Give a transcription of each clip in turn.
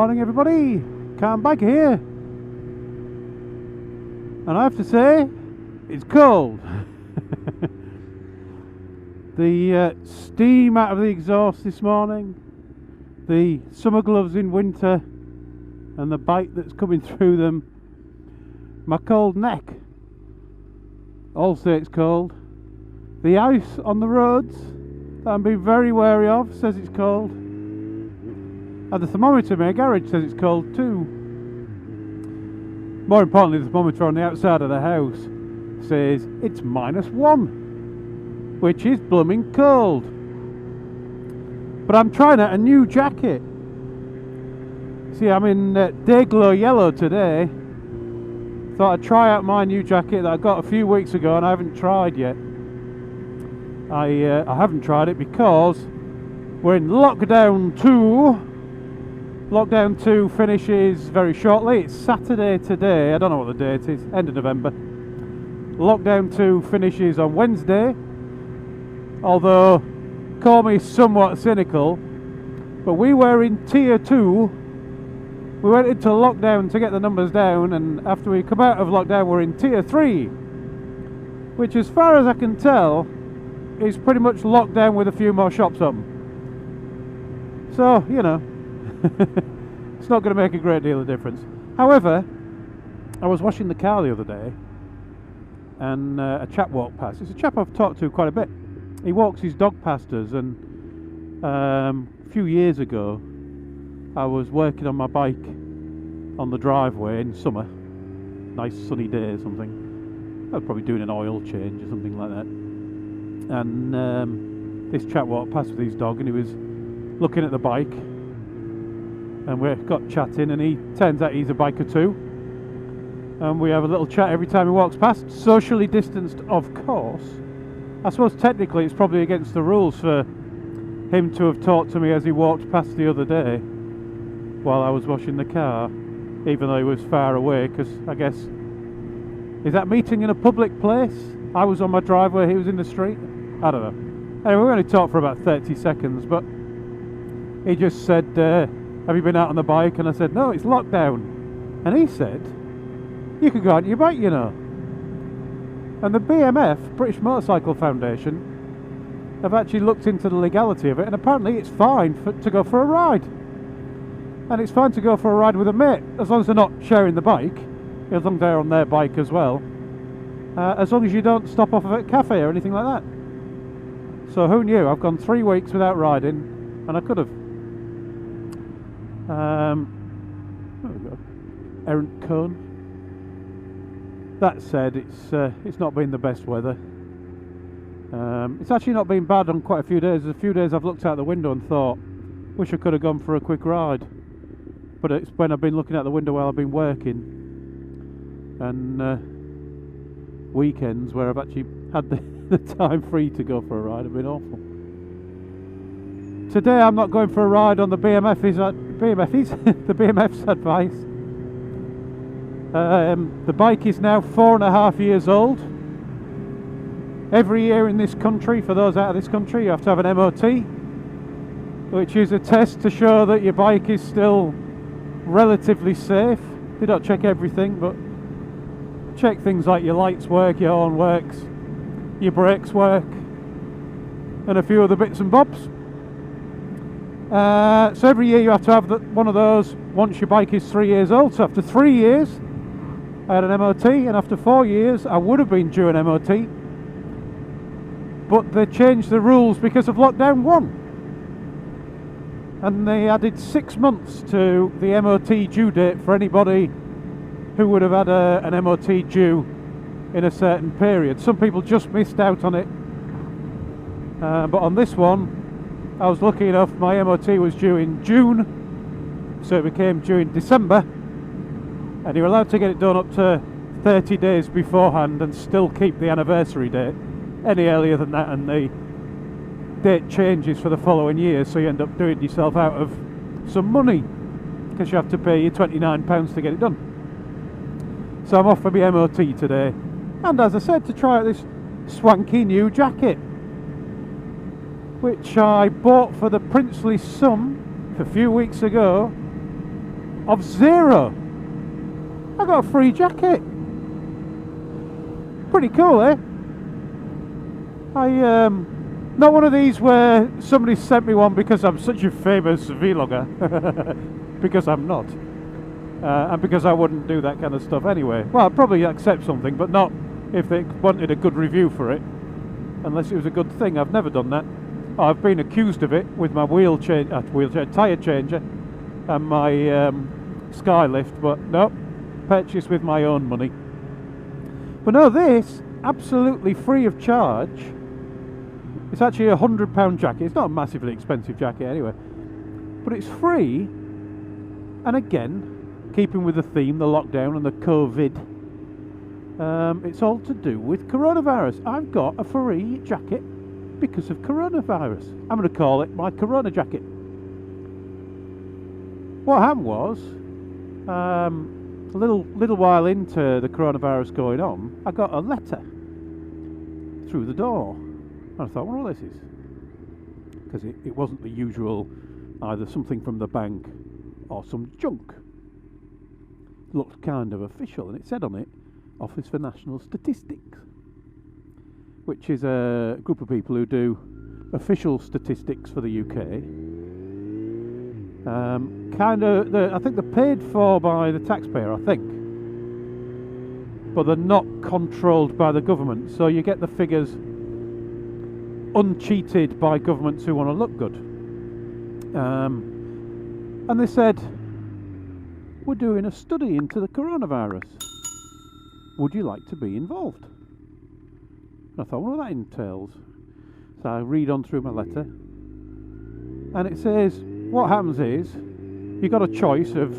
morning everybody, Calm Biker here, and I have to say, it's cold. The steam out of the exhaust this morning, the summer gloves in winter, and the bite that's coming through them, my cold neck, all say it's cold. The ice on the roads that I'm being very wary of says it's cold. And the thermometer in my garage says it's cold too. More importantly, the thermometer on the outside of the house says it's -1, which is blooming cold. But I'm trying out a new jacket. See, I'm in day glow yellow today. Thought I'd try out my new jacket that I got a few weeks ago and I haven't tried yet. I haven't tried it because we're in lockdown 2. Lockdown 2 finishes very shortly. It's Saturday today. I don't know what the date is. End of November. Lockdown 2 finishes on Wednesday. Although, call me somewhat cynical, but we were in Tier 2. We went into lockdown to get the numbers down, and after we come out of lockdown we're in Tier 3. Which, as far as I can tell, is pretty much locked down with a few more shops open. So, you know, it's not going to make a great deal of difference. However, I was washing the car the other day and a chap walked past. It's a chap I've talked to quite a bit. He walks his dog past us, and a few years ago I was working on my bike on the driveway in summer. Nice sunny day or something. I was probably doing an oil change or something like that. And this chap walked past with his dog and he was looking at the bike, and we got chatting, and he turns out he's a biker too, and we have a little chat every time he walks past, socially distanced of course. I suppose technically it's probably against the rules for him to have talked to me as he walked past the other day while I was washing the car, even though he was far away, because I guess, is that meeting in a public place? I was on my driveway, he was in the street? I don't know. Anyway, we only talked for about 30 seconds, but he just said, have you been out on the bike? And I said, no, it's lockdown. And he said, you can go out on your bike, you know. And the BMF, British Motorcycle Foundation, have actually looked into the legality of it, and apparently it's fine to go for a ride. And it's fine to go for a ride with a mate, as long as they're not sharing the bike, as long as they're on their bike as well. As long as you don't stop off of a cafe or anything like that. So who knew? I've gone 3 weeks without riding, and I could have. There we go. Errant cone. That said, it's not been the best weather. It's actually not been bad on quite a few days. There's a few days I've looked out the window and thought, wish I could have gone for a quick ride. But it's when I've been looking out the window while I've been working, and weekends where I've actually had the time free to go for a ride have been awful. Today I'm not going for a ride on the the BMF's advice. The bike is now 4.5 years old. Every year in this country, for those out of this country, you have to have an MOT, which is a test to show that your bike is still relatively safe. They don't check everything, but check things like your lights work, your horn works, your brakes work, and a few other bits and bobs. So every year you have to have one of those once your bike is 3 years old. So after 3 years I had an MOT, and after 4 years I would have been due an MOT, but they changed the rules because of lockdown 1, and they added 6 months to the MOT due date for anybody who would have had an MOT due in a certain period. Some people just missed out on it, but on this one I was lucky enough, my MOT was due in June, so it became due in December, and you're allowed to get it done up to 30 days beforehand and still keep the anniversary date. Any earlier than that and the date changes for the following year, so you end up doing yourself out of some money, because you have to pay your £29 to get it done. So I'm off for my MOT today, and as I said, to try out this swanky new jacket, which I bought for the princely sum a few weeks ago of 0. I got a free jacket. Pretty cool, eh? Not one of these where somebody sent me one because I'm such a famous vlogger, because I'm not, and because I wouldn't do that kind of stuff anyway. Well, I'd probably accept something, but not if they wanted a good review for it, unless it was a good thing. I've never done that. I've been accused of it with my tyre changer and my Skylift, but no, purchased with my own money. But no, this, absolutely free of charge. It's actually a £100 jacket. It's not a massively expensive jacket anyway, but it's free. And again, keeping with the theme, the lockdown and the COVID, it's all to do with coronavirus. I've got a free jacket because of coronavirus. I'm going to call it my Coronajacket. What happened was, a little while into the coronavirus going on, I got a letter through the door. And I thought, well, what this is? Because it wasn't the usual, either something from the bank or some junk. It looked kind of official, and it said on it, Office for National Statistics, which is a group of people who do official statistics for the UK. I think they're paid for by the taxpayer, I think, but they're not controlled by the government, so you get the figures uncheated by governments who want to look good. And they said, we're doing a study into the coronavirus. Would you like to be involved? And I thought, what that entails. So I read on through my letter, and it says, what happens is, you've got a choice of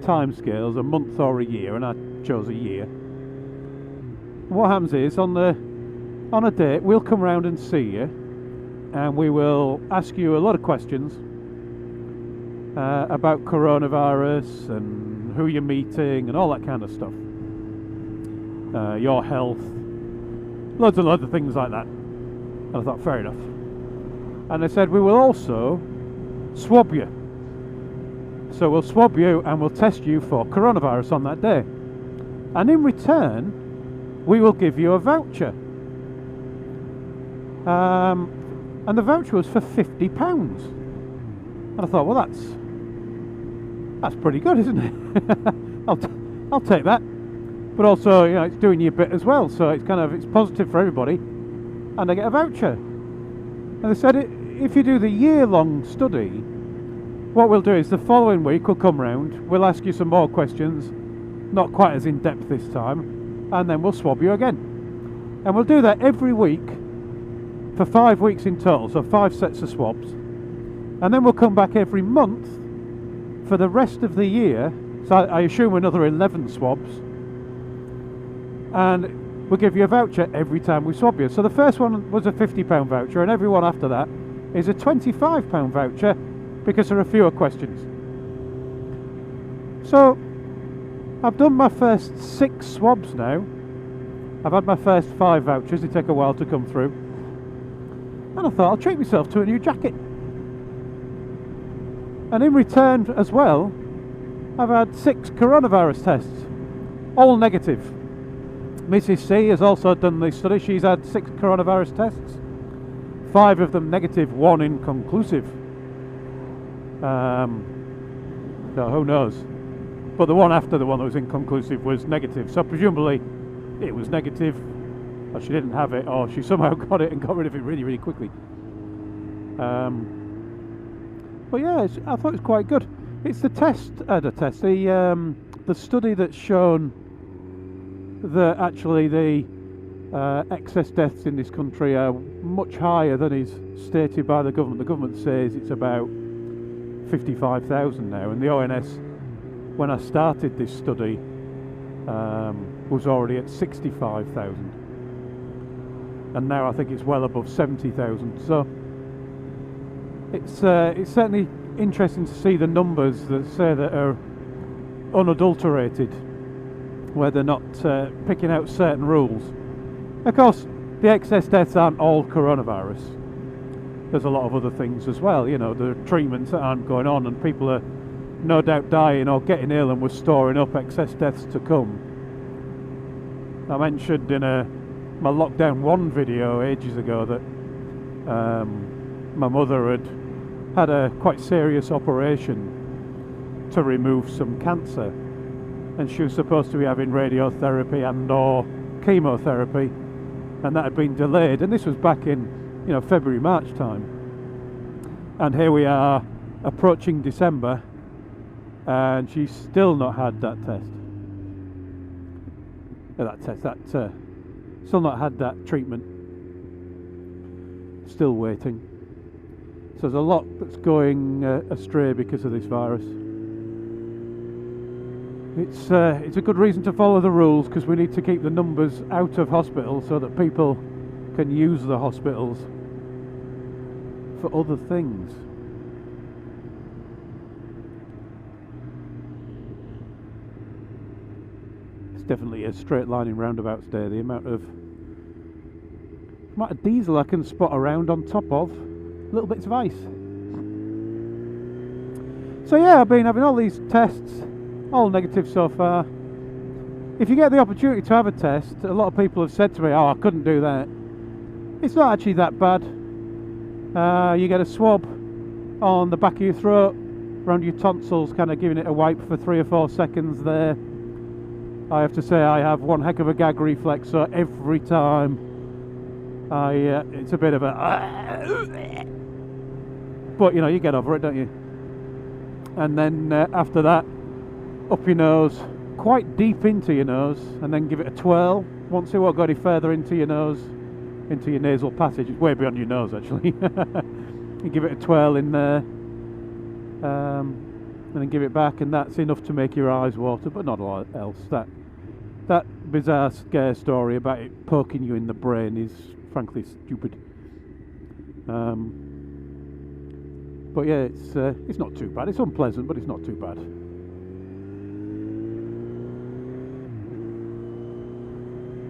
timescales, a month or a year, and I chose a year. What happens is, on a date, we'll come round and see you, and we will ask you a lot of questions about coronavirus and who you're meeting and all that kind of stuff. Your health, loads and loads of things like that. And I thought, fair enough. And they said, we will also swab you. So we'll swab you and we'll test you for coronavirus on that day. And in return, we will give you a voucher. And the voucher was for £50. And I thought, well, that's pretty good, isn't it? I'll take that. But also, you know, it's doing your bit as well, so it's positive for everybody, and I get a voucher. And they said, if you do the year-long study, what we'll do is the following week we'll come round, we'll ask you some more questions, not quite as in-depth this time, and then we'll swab you again. And we'll do that every week for 5 weeks in total, so 5 sets of swabs. And then we'll come back every month for the rest of the year, so I assume another 11 swabs, and we'll give you a voucher every time we swab you. So the first one was a £50 voucher, and every one after that is a £25 voucher, because there are fewer questions. So I've done my first 6 swabs now. I've had my first 5 vouchers. They take a while to come through, and I thought I'll treat myself to a new jacket. And in return as well, I've had 6 coronavirus tests, all negative. Mrs. C has also done the study. She's had 6 coronavirus tests, 5 of them negative, 1 inconclusive. So who knows? But the one after the one that was inconclusive was negative. So presumably it was negative, or she didn't have it, or she somehow got it and got rid of it really, really quickly. But yeah, I thought it was quite good. It's the study that's shown that actually the excess deaths in this country are much higher than is stated by the government. The government says it's about 55,000 now, and the ONS, when I started this study, was already at 65,000, and now I think it's well above 70,000. So it's certainly interesting to see the numbers that say that are unadulterated, where they're not picking out certain rules. Of course, the excess deaths aren't all coronavirus. There's a lot of other things as well. You know, there are treatments that aren't going on, and people are no doubt dying or getting ill and was storing up excess deaths to come. I mentioned in my lockdown 1 video ages ago that my mother had a quite serious operation to remove some cancer, and she was supposed to be having radiotherapy and or chemotherapy, and that had been delayed, and this was back in February, March time, and here we are approaching December and she's still not had that test. Still not had that treatment. Still waiting. So there's a lot that's going astray because of this virus. It's a good reason to follow the rules, because we need to keep the numbers out of hospital so that people can use the hospitals for other things. It's definitely a straight line in roundabouts day. The amount of diesel I can spot around on top of little bits of ice. So yeah, I've been having all these tests, all negative so far. If you get the opportunity to have a test, a lot of people have said to me, oh, I couldn't do that. It's not actually that bad. You get a swab on the back of your throat, around your tonsils, kind of giving it a wipe for 3 or 4 seconds there. I have to say I have one heck of a gag reflex, so every time it's a bit of a... But you get over it, don't you? And then after that, up your nose, quite deep into your nose, and then give it a twirl. Once it won't go any further into your nose, into your nasal passage. It's way beyond your nose, actually. You give it a twirl in there, and then give it back, and that's enough to make your eyes water, but not a lot else. That bizarre scare story about it poking you in the brain is frankly stupid. But yeah, it's not too bad. It's unpleasant, but it's not too bad.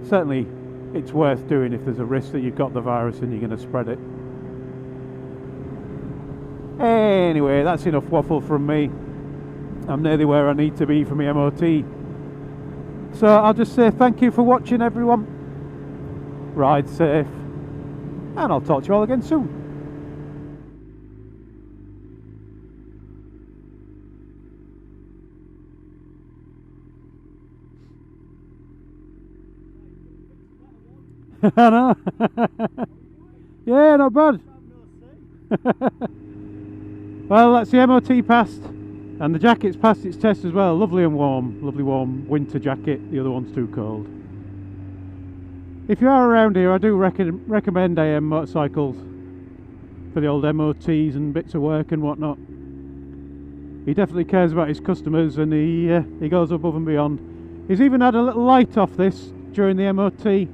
Certainly, it's worth doing if there's a risk that you've got the virus and you're going to spread it. Anyway, that's enough waffle from me. I'm nearly where I need to be for my MOT. So I'll just say thank you for watching, everyone. Ride safe, and I'll talk to you all again soon. I know. Yeah, not bad. Well, that's the MOT passed, and the jacket's passed its test as well. Lovely warm winter jacket. The other one's too cold. If you are around here, I do recommend AM Motorcycles for the old MOTs and bits of work and whatnot. He definitely cares about his customers, and he goes above and beyond. He's even had a little light off this during the MOT,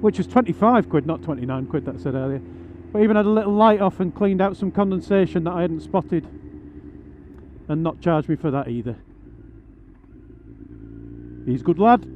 which was 25 quid, not 29 quid that I said earlier. But even had a little light off and cleaned out some condensation that I hadn't spotted, and not charged me for that either. He's a good lad.